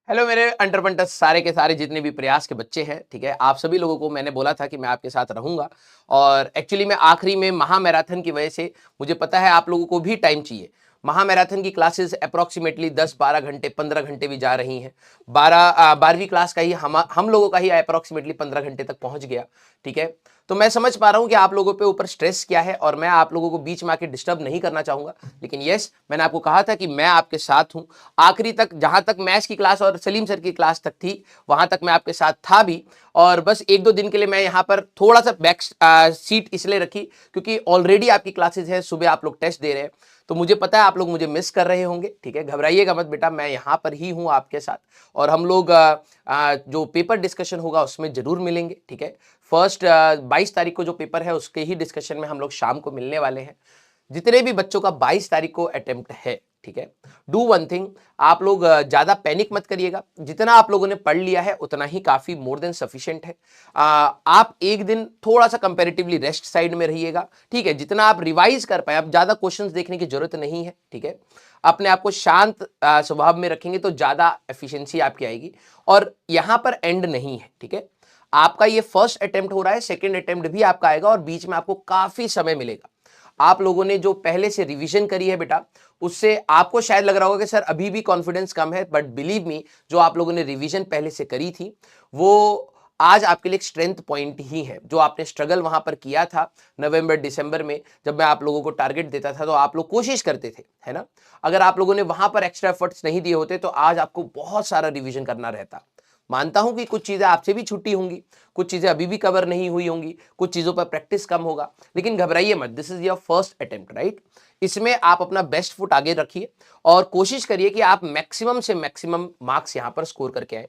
Hello मेरे under पंटस सारे के सारे जितने भी प्रयास के बच्चे हैं, ठीक है। आप सभी लोगों को मैंने बोला था कि मैं आपके साथ रहूंगा और एक्चुअली मैं आखिरी में महामैराथन की वजह से मुझे पता है आप लोगों को भी टाइम चाहिए। महामैराथन की क्लासेस अप्रोक्सीमेटली 10-12 घंटे 15 घंटे भी जा रही हैं। 12वीं क्लास का ही हम लोगों का ही अप्रोक्सीमेटली 15 घंटे तक पहुंच गया, ठीक है। तो मैं समझ पा रहा हूं कि आप लोगों पे ऊपर स्ट्रेस क्या है और मैं आप लोगों को बीच में आके डिस्टर्ब नहीं करना चाहूंगा, लेकिन यस, मैंने आपको कहा था कि मैं आपके साथ हूं आखिरी तक। जहां तक मैथ्स की क्लास और सलीम सर की क्लास तक थी वहां तक मैं आपके साथ था भी, और बस 1-2 दिन के लिए मैं यहाँ पर थोड़ा सा बैक सीट इसलिए रखी क्योंकि ऑलरेडी आपकी क्लासेस है, सुबह आप लोग टेस्ट दे रहे हैं, तो मुझे पता है आप लोग मुझे मिस कर रहे होंगे, ठीक है। घबराइएगा मत बेटा, मैं यहाँ पर ही हूँ आपके साथ और हम लोग जो पेपर डिस्कशन होगा उसमें जरूर मिलेंगे, ठीक है। फर्स्ट 22 तारीख को जो पेपर है उसके ही डिस्कशन में हम लोग शाम को मिलने वाले हैं। जितने भी बच्चों का 22 तारीख को अटेम्प्ट है, ठीक है, डू वन थिंग, आप लोग ज्यादा पैनिक मत करिएगा। जितना आप लोगों ने पढ़ लिया है उतना ही काफी मोर देन सफिशिएंट है। आप एक दिन थोड़ा सा कंपैरेटिवली रेस्ट साइड में रहिएगा, ठीक है। जितना आप रिवाइज कर पाए, अब ज्यादा क्वेश्चंस देखने की जरूरत नहीं है, ठीक है। अपने आप को शांत स्वभाव में रखेंगे तो ज्यादा एफिशिएंसी आपकी आएगी। और यहां पर एंड नहीं है, ठीक है। आपका ये फर्स्ट अटेम्प्ट हो रहा है, सेकेंड अटेम्प्ट भी आपका आएगा और बीच में आपको काफी समय मिलेगा। आप लोगों ने जो पहले से रिवीजन करी है बेटा, उससे आपको शायद लग रहा होगा कि सर अभी भी कॉन्फिडेंस कम है, बट बिलीव मी, जो आप लोगों ने रिवीजन पहले से करी थी वो आज आपके लिए एक स्ट्रेंथ पॉइंट ही है। जो आपने स्ट्रगल वहां पर किया था नवंबर दिसंबर में, जब मैं आप लोगों को टारगेट देता था तो आप लोग कोशिश करते थे, है ना। अगर आप लोगों ने वहां पर एक्स्ट्रा एफर्ट्स नहीं दिए होते तो आज आपको बहुत सारा रिवीजन करना रहता। मानता हूं कि कुछ चीजें आपसे भी छूटी होंगी, कुछ चीजें अभी भी कवर नहीं हुई होंगी, कुछ चीजों पर प्रैक्टिस कम होगा, लेकिन घबराइए मत, this is your first attempt, right. इसमें आप अपना बेस्ट फुट आगे रखिए और कोशिश करिए कि आप मैक्सिमम से मैक्सिमम मार्क्स यहां पर स्कोर करके आए।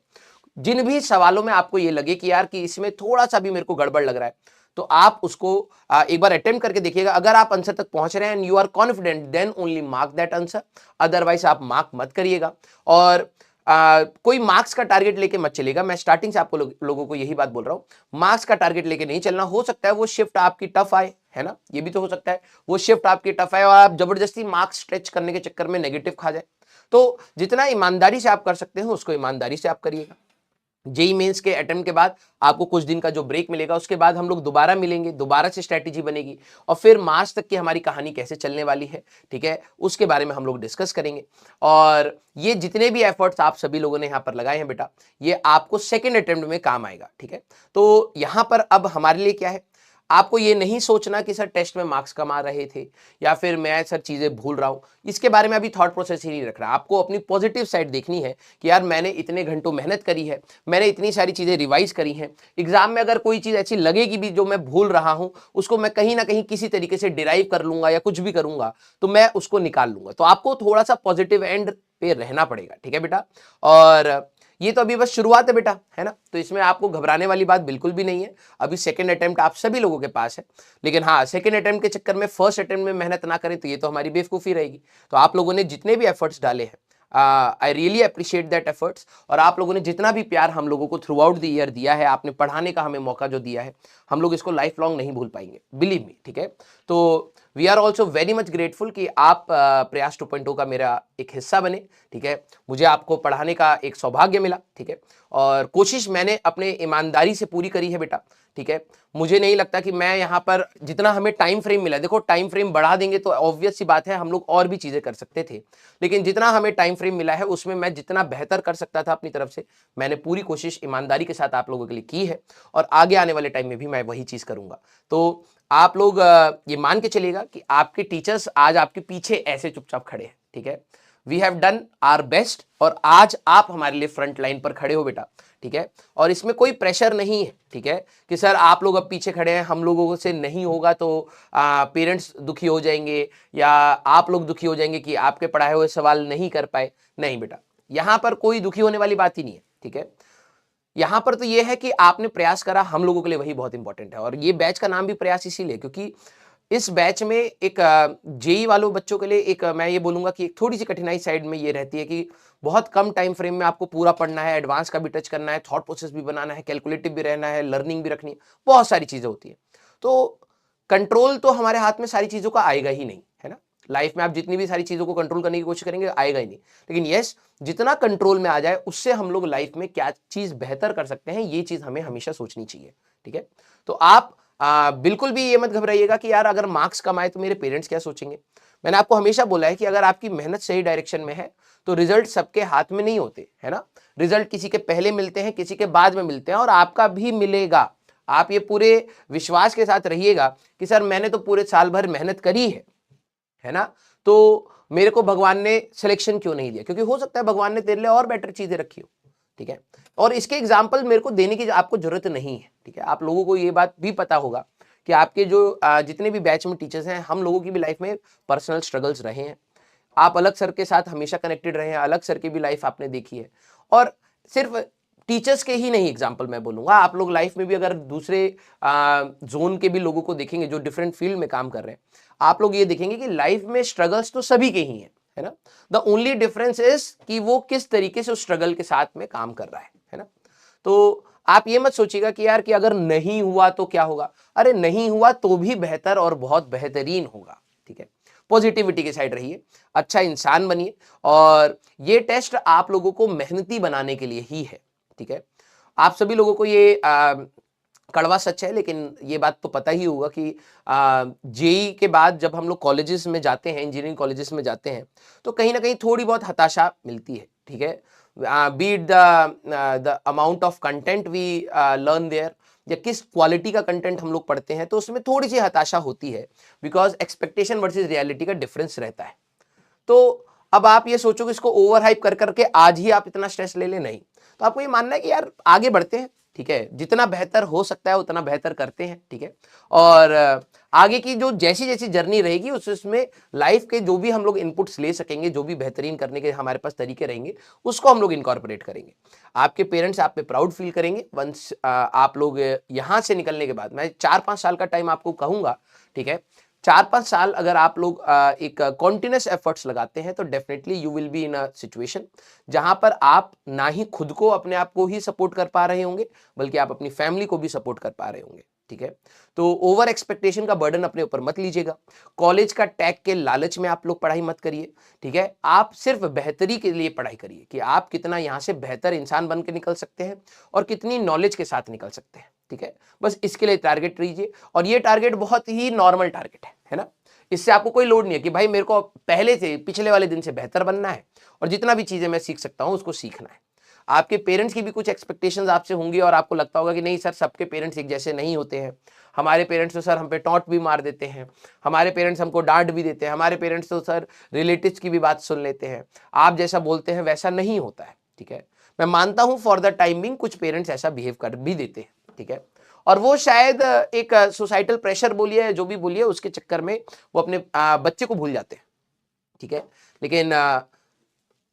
जिन भी सवालों में आपको ये लगे कि यार कि इसमें थोड़ा सा भी मेरे को गड़बड़ लग रहा है, तो आप उसको एक बार अटेम्प्ट करके देखिएगा। अगर आप आंसर तक पहुंच रहे हैं and you are confident, then only mark that answer, otherwise आप मार्क मत करिएगा। और कोई मार्क्स का टारगेट लेके मत चलेगा। मैं स्टार्टिंग से आपको लोगों को यही बात बोल रहा हूं, मार्क्स का टारगेट लेके नहीं चलना। हो सकता है वो शिफ्ट आपकी टफ आए, है ना, ये भी तो हो सकता है वो शिफ्ट आपकी टफ आए और आप जबरदस्ती मार्क्स स्ट्रेच करने के चक्कर में नेगेटिव खा जाए। तो जितना ईमानदारी से आप कर सकते हैं उसको ईमानदारी से आप करिएगा। जेई मेंस के अटेम्प्ट के बाद आपको कुछ दिन का जो ब्रेक मिलेगा, उसके बाद हम लोग दोबारा मिलेंगे, दोबारा से स्ट्रेटेजी बनेगी और फिर मार्च तक की हमारी कहानी कैसे चलने वाली है, ठीक है, उसके बारे में हम लोग डिस्कस करेंगे। और ये जितने भी एफर्ट्स आप सभी लोगों ने यहाँ पर लगाए हैं बेटा, ये आपको सेकेंड अटेम्प्ट में काम आएगा, ठीक है। तो यहाँ पर अब हमारे लिए क्या है, आपको ये नहीं सोचना कि सर टेस्ट में मार्क्स कम आ रहे थे या फिर मैं सर चीजें भूल रहा हूं, इसके बारे में अभी थॉट प्रोसेस ही नहीं रख रहा। आपको अपनी पॉजिटिव साइड देखनी है कि यार मैंने इतने घंटों मेहनत करी है, मैंने इतनी सारी चीजें रिवाइज करी हैं। एग्जाम में अगर कोई चीज ऐसी लगेगी भी जो मैं भूल रहा हूं, उसको मैं कहीं ना कहीं किसी तरीके से डिराइव कर लूंगा या कुछ भी करूंगा तो मैं उसको निकाल लूंगा। तो आपको थोड़ा सा पॉजिटिव एंड पे रहना पड़ेगा, ठीक है बेटा। और ये तो अभी बस शुरुआत है बेटा, है ना, तो इसमें आपको घबराने वाली बात बिल्कुल भी नहीं है। अभी सेकंड अटेम्प्ट आप सभी लोगों के पास है, लेकिन हाँ, सेकंड अटेम्प्ट के चक्कर में फर्स्ट अटेम्प्ट में मेहनत ना करें तो ये तो हमारी बेवकूफ़ी रहेगी। तो आप लोगों ने जितने भी एफर्ट्स डाले हैं, I really appreciate that efforts. और आप लोगों ने जितना भी प्यार हम लोगों को थ्रू आउट द ईयर दिया है, आपने पढ़ाने का हमें मौका जो दिया है, हम लोग इसको लाइफ लॉन्ग नहीं भूल पाएंगे, बिलीव मी, ठीक है। तो we are also very much grateful कि आप प्रयास 2.0 का मेरा एक हिस्सा बने, ठीक है। मुझे आपको पढ़ाने का एक सौभाग्य मिला, ठीक है। और कोशिश मैंने अपने ईमानदारी से पूरी करी है बेटा, ठीक है। मुझे नहीं लगता कि मैं यहाँ पर जितना हमें टाइम फ्रेम मिला, देखो टाइम फ्रेम बढ़ा देंगे तो ऑब्वियस सी बात है हम लोग और भी चीजें कर सकते थे, लेकिन जितना हमें टाइम फ्रेम मिला है उसमें मैं जितना बेहतर कर सकता था अपनी तरफ से, मैंने पूरी कोशिश ईमानदारी के साथ आप लोगों के लिए की है और आगे आने वाले टाइम में भी मैं वही चीज करूंगा। तो आप लोग ये मान के चलिएगा कि आपके टीचर्स आज आपके पीछे ऐसे चुपचाप खड़े हैं, ठीक है। We have done our best और आज आप हमारे लिए फ्रंट लाइन पर खड़े हो बेटा, ठीक है। और इसमें कोई प्रेशर नहीं है, ठीक है, कि सर आप लोग अब पीछे खड़े हैं, हम लोगों से नहीं होगा तो पेरेंट्स दुखी हो जाएंगे या आप लोग दुखी हो जाएंगे कि आपके पढ़ाए हुए सवाल नहीं कर पाए। नहीं बेटा, यहां पर कोई दुखी होने वाली बात ही नहीं है, ठीक है। यहां पर तो यह है कि आपने प्रयास करा, हम लोगों के लिए वही बहुत इंपॉर्टेंट है। और ये बैच का नाम भी प्रयास इसीलिए क्योंकि इस बैच में एक जेई वालों बच्चों के लिए एक मैं ये बोलूंगा कि एक थोड़ी सी कठिनाई साइड में ये रहती है कि बहुत कम टाइम फ्रेम में आपको पूरा पढ़ना है, एडवांस का भी टच करना है, थॉट प्रोसेस भी बनाना है, कैलकुलेटिव भी रहना है, लर्निंग भी रखनी है, बहुत सारी चीजें होती है। तो कंट्रोल तो हमारे हाथ में सारी चीजों का आएगा ही नहीं, है ना, लाइफ में आप जितनी भी सारी चीजों को कंट्रोल करने की कोशिश करेंगे आएगा ही नहीं, लेकिन यस जितना कंट्रोल में आ जाए उससे हम लोग लाइफ में क्या चीज बेहतर कर सकते हैं ये चीज हमें हमेशा सोचनी चाहिए। ठीक है, तो आप बिल्कुल भी ये मत घबराइएगा कि यार अगर मार्क्स कम आए तो मेरे पेरेंट्स क्या सोचेंगे। मैंने आपको हमेशा बोला है कि अगर आपकी मेहनत सही डायरेक्शन में है तो रिजल्ट सबके हाथ में नहीं होते, है ना। रिजल्ट किसी के पहले मिलते हैं, किसी के बाद में मिलते हैं, और आपका भी मिलेगा। आप ये पूरे विश्वास के साथ रहिएगा कि सर मैंने तो पूरे साल भर मेहनत करी है ना, तो मेरे को भगवान ने सिलेक्शन क्यों नहीं दिया, क्योंकि हो सकता है भगवान ने तेरे लिए और बेटर चीजें रखी हो। ठीक है, और इसके एग्जाम्पल मेरे को देने की आपको जरूरत नहीं है। ठीक है, आप लोगों को ये बात भी पता होगा कि आपके जो जितने भी बैच में टीचर्स हैं, हम लोगों की भी लाइफ में पर्सनल स्ट्रगल्स रहे हैं। आप अलग सर के साथ हमेशा कनेक्टेड रहे हैं, अलग सर की भी लाइफ आपने देखी है। और सिर्फ टीचर्स के ही नहीं एग्जाम्पल मैं बोलूंगा, आप लोग लाइफ में भी अगर दूसरे जोन के भी लोगों को देखेंगे जो डिफरेंट फील्ड में काम कर रहे हैं, आप लोग ये देखेंगे कि लाइफ में स्ट्रगल्स तो सभी के ही हैं, है ना। द ओनली डिफरेंस इज कि वो किस तरीके से उस स्ट्रगल के साथ में काम कर रहा है ना। तो आप ये मत सोचिएगा कि यार कि अगर नहीं हुआ तो क्या होगा, अरे नहीं हुआ तो भी बेहतर और बहुत बेहतरीन होगा। ठीक है, पॉजिटिविटी के साइड रहिए, अच्छा इंसान बनिए, और ये टेस्ट आप लोगों को मेहनती बनाने के लिए ही है। ठीक है, आप सभी लोगों को ये कड़वा सच है, लेकिन ये बात तो पता ही होगा कि जेई के बाद जब हम लोग कॉलेजेस में जाते हैं, इंजीनियरिंग कॉलेजेस में जाते हैं, तो कहीं ना कहीं थोड़ी बहुत हताशा मिलती है। ठीक है, be it the amount of content we learn there, या किस क्वालिटी का कंटेंट हम लोग पढ़ते हैं, तो उसमें थोड़ी सी हताशा होती है, बिकॉज एक्सपेक्टेशन वर्सेस रियलिटी का डिफरेंस रहता है। तो अब आप ये सोचो कि इसको ओवर हाइप कर करके आज ही आप इतना स्ट्रेस ले ले, नहीं। तो आपको ये मानना है कि यार आगे बढ़ते हैं, ठीक है, जितना बेहतर हो सकता है उतना बेहतर करते हैं। ठीक है, और आगे की जो जैसी जैसी जर्नी रहेगी उसमें लाइफ के जो भी हम लोग इनपुट्स ले सकेंगे, जो भी बेहतरीन करने के हमारे पास तरीके रहेंगे, उसको हम लोग इनकॉर्पोरेट करेंगे। आपके पेरेंट्स आप पे प्राउड फील करेंगे वंस आप लोग यहां से निकलने के बाद। मैं 4-5 साल का टाइम आपको कहूंगा। ठीक है, 4-5 साल अगर आप लोग एक कॉन्टिन्यूस एफर्ट्स लगाते हैं तो definitely you will be in a situation जहां पर आप ना ही खुद को अपने आप को ही सपोर्ट कर पा रहे होंगे, बल्कि आप अपनी फैमिली को भी सपोर्ट कर पा रहे होंगे। ठीक है, तो ओवर एक्सपेक्टेशन का बर्डन अपने ऊपर मत लीजिएगा। कॉलेज का टैग के लालच में आप लोग पढ़ाई मत करिए। ठीक है, आप सिर्फ बेहतरी के लिए पढ़ाई करिए कि आप कितना यहां से बेहतर इंसान बन के निकल सकते हैं और कितनी नॉलेज के साथ निकल सकते हैं। ठीक है, बस इसके लिए टारगेट लीजिए, और ये टारगेट बहुत ही नॉर्मल टारगेट है ना। इससे आपको कोई लोड नहीं है कि भाई मेरे को पहले से पिछले वाले दिन से बेहतर बनना है और जितना भी चीजें मैं सीख सकता हूं उसको सीखना है। आपके पेरेंट्स की भी कुछ एक्सपेक्टेशंस आपसे होंगी और आपको लगता होगा कि नहीं सर सबके पेरेंट्स एक जैसे नहीं होते हैं, हमारे पेरेंट्स तो सर हम पे टॉन्ट भी मार देते हैं, हमारे पेरेंट्स हमको डांट भी देते हैं, हमारे पेरेंट्स तो सर रिलेटिव्स की भी बात सुन लेते हैं, आप जैसा बोलते हैं वैसा नहीं होता है। ठीक है, मैं मानता हूं फॉर द टाइमिंग कुछ पेरेंट्स ऐसा बिहेव कर भी देते हैं। ठीक है, और वो शायद एक सोसाइटल प्रेशर बोलिए जो भी बोलिए उसके चक्कर में वो अपने बच्चे को भूल जाते हैं। ठीक है, लेकिन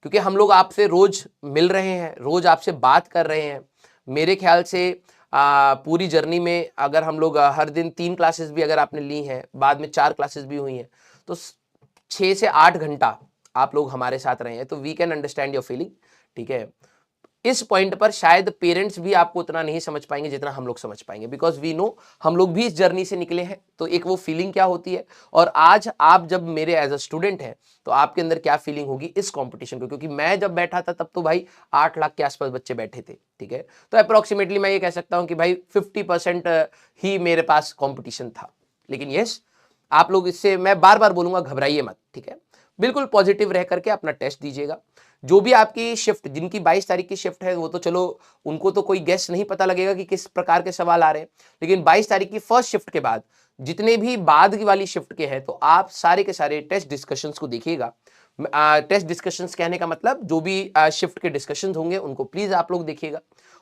क्योंकि हम लोग आपसे रोज मिल रहे हैं, रोज आपसे बात कर रहे हैं, मेरे ख्याल से पूरी जर्नी में अगर हम लोग हर दिन 3 क्लासेस भी अगर आपने ली हैं, बाद में 4 क्लासेस भी हुई हैं, तो 6 से 8 घंटा आप लोग हमारे साथ रहे हैं, तो we can understand your feeling. ठीक है, इस पॉइंट पर शायद पेरेंट्स भी आपको उतना नहीं समझ पाएंगे जितना हम लोग समझ पाएंगे, बिकॉज वी नो हम लोग भी इस जर्नी से निकले हैं, तो एक वो फीलिंग क्या होती है, और आज आप जब मेरे एज अ स्टूडेंट हैं तो आपके अंदर क्या फीलिंग होगी इस कंपटीशन को। क्योंकि मैं जब बैठा था तब तो भाई 8 लाख के आसपास बच्चे बैठे थे। ठीक है, तो अप्रोक्सीमेटली मैं ये कह सकता हूं कि भाई 50% ही मेरे पास कॉम्पिटिशन था। लेकिन यस, आप लोग इससे मैं बार बार बोलूंगा घबराइए मत। ठीक है, बिल्कुल पॉजिटिव रह करके अपना टेस्ट दीजिएगा। जो भी आपकी शिफ्ट, जिनकी 22 तारीख की शिफ्ट है वो तो चलो उनको तो कोई गेस नहीं पता लगेगा कि किस प्रकार के सवाल आ रहे हैं, लेकिन 22 तारीख की फर्स्ट शिफ्ट के बाद जितने भी बाद की वाली शिफ्ट के हैं तो आप सारे के सारे टेस्ट डिस्कशंस को देखिएगा। टेस्ट डिस्कशंस कहने का मतलब जो भी शिफ्ट के डिस्कशंस होंगे उनको प्लीज आप लोग देखिएगा।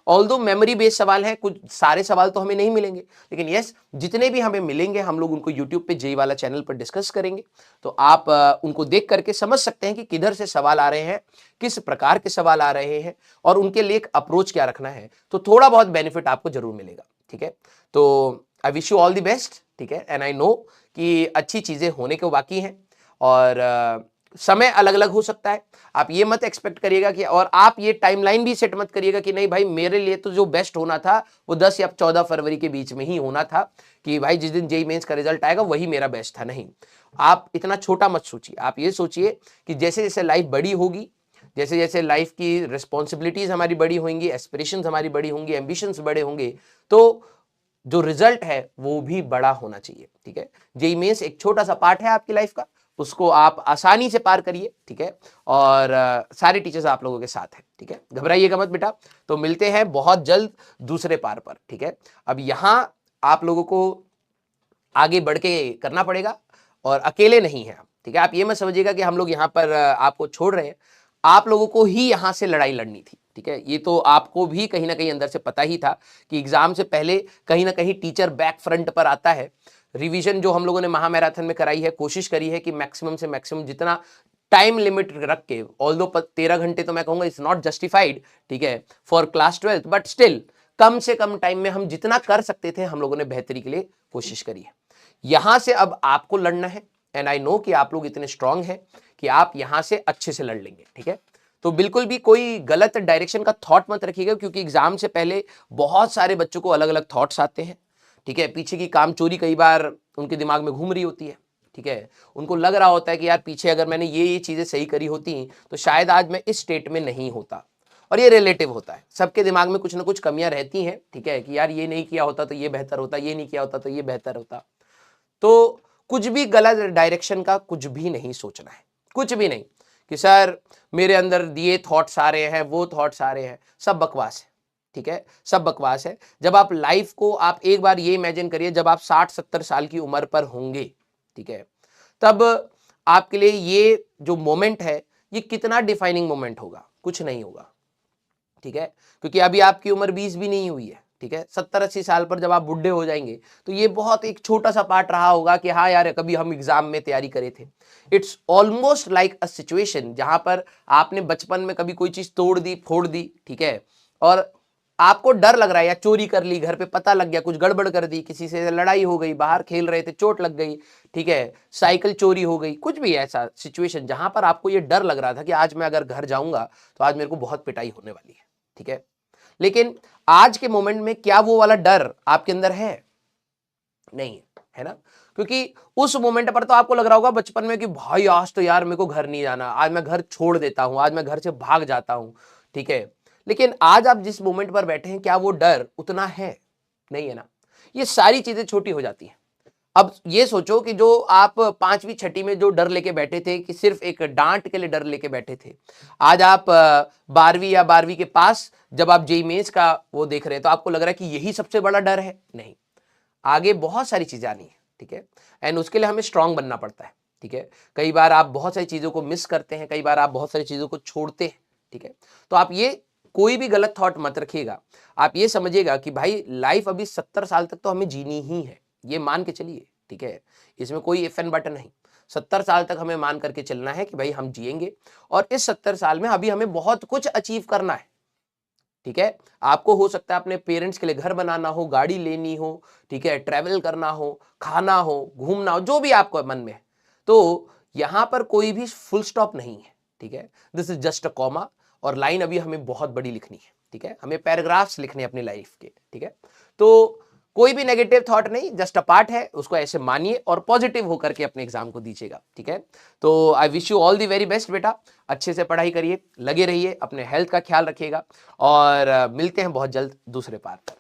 ऑल्दो मेमोरी बेस्ड सवाल है, कुछ सारे सवाल तो हमें नहीं मिलेंगे, लेकिन यस जितने भी हमें मिलेंगे हम लोग उनको यूट्यूब पे जेई वाला चैनल पर डिस्कस करेंगे। तो आप उनको देख करके समझ सकते हैं कि किधर से सवाल आ रहे हैं, किस प्रकार के सवाल आ रहे हैं, और उनके लिए एक अप्रोच क्या रखना है, तो थोड़ा बहुत बेनिफिट आपको जरूर मिलेगा। ठीक है, तो I wish you all the best. ठीक है, एंड आई नो कि अच्छी चीजें होने को बाकी हैं, और समय अलग अलग हो सकता है। आप ये मत एक्सपेक्ट करिएगा कि, और आप ये टाइमलाइन भी सेट मत करिएगा कि नहीं भाई मेरे लिए तो जो बेस्ट होना था वो 10 या 14 फरवरी के बीच में ही होना था, कि भाई जिस दिन जेईई मेंस का रिजल्ट आएगा वही मेरा बेस्ट था। नहीं, आप इतना छोटा मत सोचिए। आप ये सोचिए कि जैसे जैसे लाइफ बड़ी होगी, जैसे जैसे लाइफ की रिस्पॉन्सिबिलिटीज हमारी बड़ी होंगी, एस्पिरेशंस हमारी बड़ी होंगी, एम्बिशंस बड़े होंगे, तो जो रिजल्ट है वो भी बड़ा होना चाहिए। ठीक है, जेईई मेंस एक छोटा सा पार्ट है आपकी लाइफ का, उसको आप आसानी से पार करिए। ठीक है, और सारे टीचर्स आप लोगों के साथ हैं। ठीक है, घबराइएगा मत बेटा। तो मिलते हैं बहुत जल्द दूसरे पार पर। ठीक है, अब यहां आप लोगों को आगे बढ़ के करना पड़ेगा और अकेले नहीं है आप। ठीक है, आप ये मत समझिएगा कि हम लोग यहाँ पर आपको छोड़ रहे हैं, आप लोगों को ही यहां से लड़ाई लड़नी थी। ठीक है, ये तो आपको भी कहीं ना कहीं अंदर से पता ही था कि एग्जाम से पहले कहीं ना कहीं टीचर बैक फ्रंट पर आता है। रिवीजन जो हम लोगों ने महामैराथन में कराई है, कोशिश करी है कि मैक्सिमम से मैक्सिमम जितना टाइम लिमिट रख के, ऑल्दो 13 घंटे तो मैं कहूंगा इट्स नॉट जस्टिफाइड, ठीक है, for class 12, but still come से कम टाइम में हम जितना कर सकते थे हम लोगों ने बेहतरी के लिए कोशिश करी है। यहां से अब आपको लड़ना है, एंड आई नो कि आप लोग इतने स्ट्रांग हैं कि आप यहां से अच्छे से लड़ लेंगे। ठीक है, तो बिल्कुल भी कोई गलत डायरेक्शन का थॉट मत रखिएगा, क्योंकि एग्जाम से पहले बहुत सारे बच्चों को अलग अलग थॉट्स आते हैं। ठीक है, पीछे की काम चोरी कई बार उनके दिमाग में घूम रही होती है। ठीक है, उनको लग रहा होता है कि यार पीछे अगर मैंने ये चीजें सही करी होती तो शायद आज मैं इस स्टेट में नहीं होता। और ये रिलेटिव होता है, सबके दिमाग में कुछ ना कुछ कमियां रहती हैं। ठीक है, कि यार ये नहीं किया होता तो ये बेहतर होता, ये नहीं किया होता तो ये बेहतर होता। तो कुछ भी गलत डायरेक्शन का कुछ भी नहीं सोचना है, कुछ भी नहीं कि सर मेरे अंदर ये थॉट्स आ रहे हैं, वो थॉट्स आ रहे हैं, सब बकवास है। ठीक है, सब बकवास है। जब आप लाइफ को, आप एक बार ये इमेजिन करिए, जब आप 60-70 साल की उम्र पर होंगे, ठीक है, तब आपके लिए ये जो मोमेंट है ये कितना डिफाइनिंग मोमेंट होगा, कुछ नहीं होगा। ठीक है, क्योंकि अभी आपकी उम्र 20 भी नहीं हुई है। ठीक है, 70-80 साल पर जब आप बुढ़े हो जाएंगे तो ये बहुत एक छोटा सा पार्ट रहा होगा कि हाँ यार कभी हम एग्जाम में तैयारी करे थे। It's almost like a situation जहां पर आपने बचपन में कभी कोई चीज तोड़ दी, फोड़ दी, ठीक है, और आपको डर लग रहा है, या चोरी कर ली, घर पे पता लग गया, कुछ गड़बड़ कर दी, किसी से लड़ाई हो गई, बाहर खेल रहे थे चोट लग गई, ठीक है, साइकिल चोरी हो गई, कुछ भी ऐसा सिचुएशन जहां पर आपको ये डर लग रहा था कि आज मैं अगर घर जाऊंगा तो आज मेरे को बहुत पिटाई होने वाली है। ठीक है, लेकिन आज के मोमेंट में क्या वो वाला डर आपके अंदर है? नहीं है ना, क्योंकि उस मोमेंट पर तो आपको लग रहा होगा बचपन में कि भाई आज तो यार मेरे को घर नहीं जाना, आज मैं घर छोड़ देता हूं, आज मैं घर से भाग जाता हूं। ठीक है, लेकिन आज आप जिस मोमेंट पर बैठे हैं क्या वो डर उतना है? नहीं है ना। ये सारी चीजें छोटी हो जाती हैं। अब ये सोचो कि जो आप 5वीं 6ठी में जो डर लेके बैठे थे कि सिर्फ एक डांट के लिए डर लेके बैठे थे, आज आप 12वीं या 12वीं के पास जब आप जेईई मेंस का वो देख रहे हैं तो आपको लग रहा है कि यही सबसे बड़ा डर है। नहीं, आगे बहुत सारी चीजें आनी है। ठीक है, एंड उसके लिए हमें स्ट्रांग बनना पड़ता है। ठीक है, कई बार आप बहुत सारी चीजों को मिस करते हैं, कई बार आप बहुत सारी चीजों को छोड़ते हैं। ठीक है, तो आप ये कोई भी गलत थॉट मत रखिएगा। आप ये समझिएगा कि भाई लाइफ अभी 70 साल तक तो हमें जीनी ही है, ये मान के चलिए। ठीक है, इसमें कोई इफ एंड बट नहीं। 70 साल तक हमें मान करके चलना है कि भाई हम जिएंगे, और इस 70 साल में अभी हमें बहुत कुछ अचीव करना है। ठीक है, आपको हो सकता है अपने पेरेंट्स के लिए घर बनाना हो, गाड़ी लेनी हो, ठीक है, ट्रैवल करना हो, खाना हो, घूमना हो, जो भी आपको मन में है। तो यहां पर कोई भी फुल स्टॉप नहीं है। ठीक है, this is just a comma, और लाइन अभी हमें बहुत बड़ी लिखनी है। ठीक है, हमें पैराग्राफ्स लिखने हैं अपनी लाइफ के। ठीक है, तो कोई भी नेगेटिव थॉट नहीं, जस्ट अ पार्ट है, उसको ऐसे मानिए और पॉजिटिव होकर के अपने एग्जाम को दीजिएगा। ठीक है, तो I wish you all the very best बेटा। अच्छे से पढ़ाई करिए, लगे रहिए, अपने हेल्थ का ख्याल रखिएगा, और मिलते हैं बहुत जल्द दूसरे पार्ट पर।